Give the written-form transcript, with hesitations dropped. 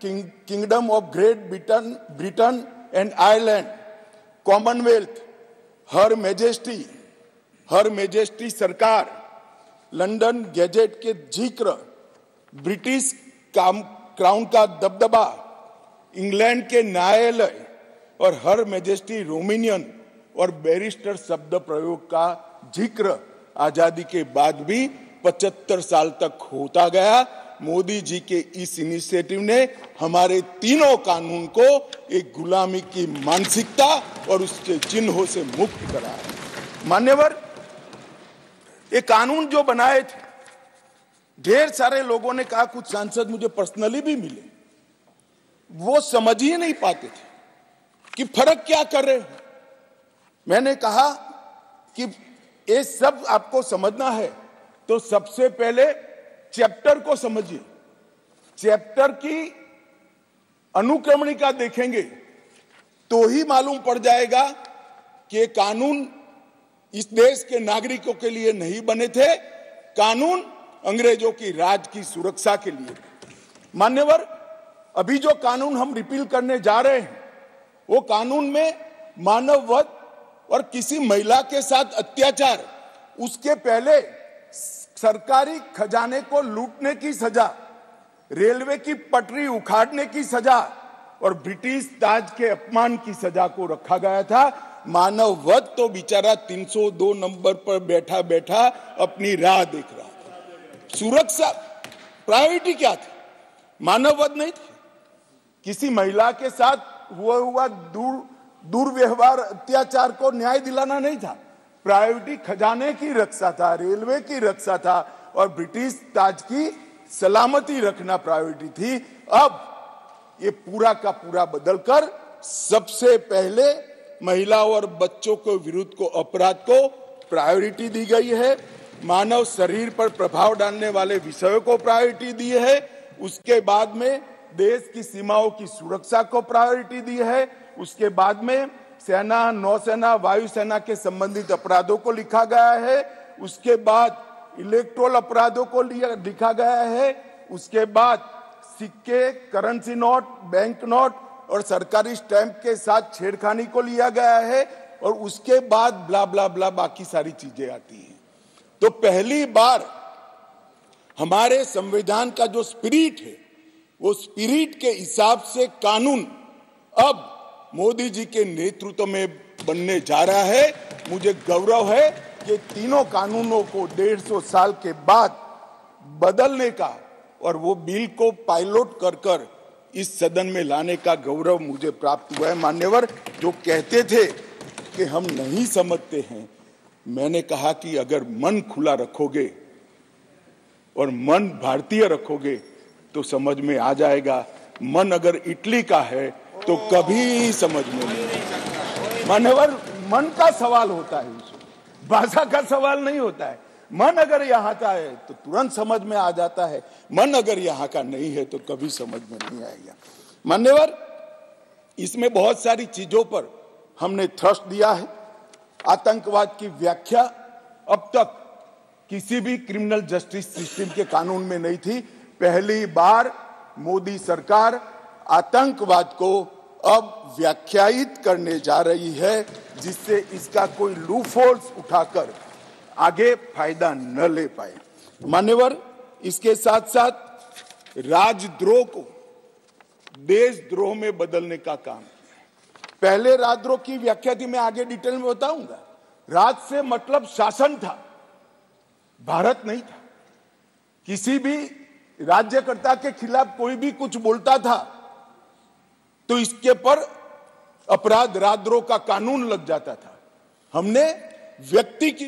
Kingdom of great Britain and Ireland, Commonwealth, her majesty सरकार, London gadget के जिक्र, British crown का दबदबा, इंग्लैंड के न्यायालय और हर मेजेस्टी रोमिनियन और बैरिस्टर शब्द प्रयोग का जिक्र आजादी के बाद भी 75 साल तक होता गया। मोदी जी के इस इनिशिएटिव ने हमारे तीनों कानून को एक गुलामी की मानसिकता और उसके चिन्हों से मुक्त कराया। मान्यवर, ये कानून जो बनाए थे, ढेर सारे लोगों ने कहा, कुछ सांसद मुझे पर्सनली भी मिले, वो समझ ही नहीं पाते थे कि फर्क क्या कर रहे हो। मैंने कहा कि ये सब आपको समझना है तो सबसे पहले चैप्टर को समझिए, चैप्टर की अनुक्रमणिका देखेंगे तो ही मालूम पड़ जाएगा कि ये कानून इस देश के नागरिकों के लिए नहीं बने थे, कानून अंग्रेजों की राज की सुरक्षा के लिए। मान्यवर, अभी जो कानून हम रिपील करने जा रहे हैं वो कानून में मानववध और किसी महिला के साथ अत्याचार, उसके पहले सरकारी खजाने को लूटने की सजा, रेलवे की पटरी उखाड़ने की सजा और ब्रिटिश ताज के अपमान की सजा को रखा गया था। मानववध तो बेचारा 302 नंबर पर बैठा बैठा अपनी राह देख रहा था। सुरक्षा प्रायोरिटी क्या थी? मानववध नहीं थी, किसी महिला के साथ हुआ दुर्व्यवहार, अत्याचार को न्याय दिलाना नहीं था। प्रायोरिटी खजाने की रक्षा था, रेलवे की रक्षा था और ब्रिटिश ताज की सलामती रखना प्रायोरिटी थी। अब ये पूरा का पूरा बदलकर सबसे पहले महिला और बच्चों के विरुद्ध को अपराध को प्रायोरिटी दी गई है, मानव शरीर पर प्रभाव डालने वाले विषयों को प्रायोरिटी दी है, उसके बाद में देश की सीमाओं की सुरक्षा को प्रायोरिटी दी है, उसके बाद में सेना, नौसेना, वायुसेना के संबंधित अपराधों को लिखा गया है, उसके बाद इलेक्ट्रोल अपराधों को लिखा गया है, उसके बाद सिक्के, करेंसी नोट, बैंक नोट और सरकारी स्टैंप के साथ छेड़खानी को लिया गया है और उसके बाद ब्ला ब्ला ब्ला बाकी सारी चीजें आती हैं। तो पहली बार हमारे संविधान का जो स्पिरिट है वो स्पिरिट के हिसाब से कानून अब मोदी जी के नेतृत्व में बनने जा रहा है। मुझे गौरव है कि तीनों कानूनों को 150 साल के बाद बदलने का और वो बिल को पायलट कर इस सदन में लाने का गौरव मुझे प्राप्त हुआ है। मान्यवर, जो कहते थे कि हम नहीं समझते हैं, मैंने कहा कि अगर मन खुला रखोगे और मन भारतीय रखोगे तो समझ में आ जाएगा। मन अगर इटली का है तो कभी समझ में नहीं आएगा। मान्यवर, मन का सवाल होता है, भाषा का सवाल नहीं होता है। मन अगर यहाँ का है तो तुरंत समझ में आ जाता है, मन अगर यहाँ का नहीं है तो कभी समझ में नहीं आएगा। मान्यवर, इसमें बहुत सारी चीजों पर हमने थ्रस्ट दिया है। आतंकवाद की व्याख्या अब तक किसी भी क्रिमिनल जस्टिस सिस्टम के कानून में नहीं थी। पहली बार मोदी सरकार आतंकवाद को अब व्याख्यायित करने जा रही है, जिससे इसका कोई लूपहोल्स उठाकर आगे फायदा न ले पाए। मान्यवर, इसके साथ साथ राजद्रोह को देशद्रोह में बदलने का काम किया। पहले राजद्रोह की व्याख्या थी, मैं आगे डिटेल में बताऊंगा। राज से मतलब शासन था, भारत नहीं था। किसी भी राज्यकर्ता के खिलाफ कोई भी कुछ बोलता था तो इसके पर अपराध, राजद्रोह का कानून लग जाता था। हमने व्यक्ति की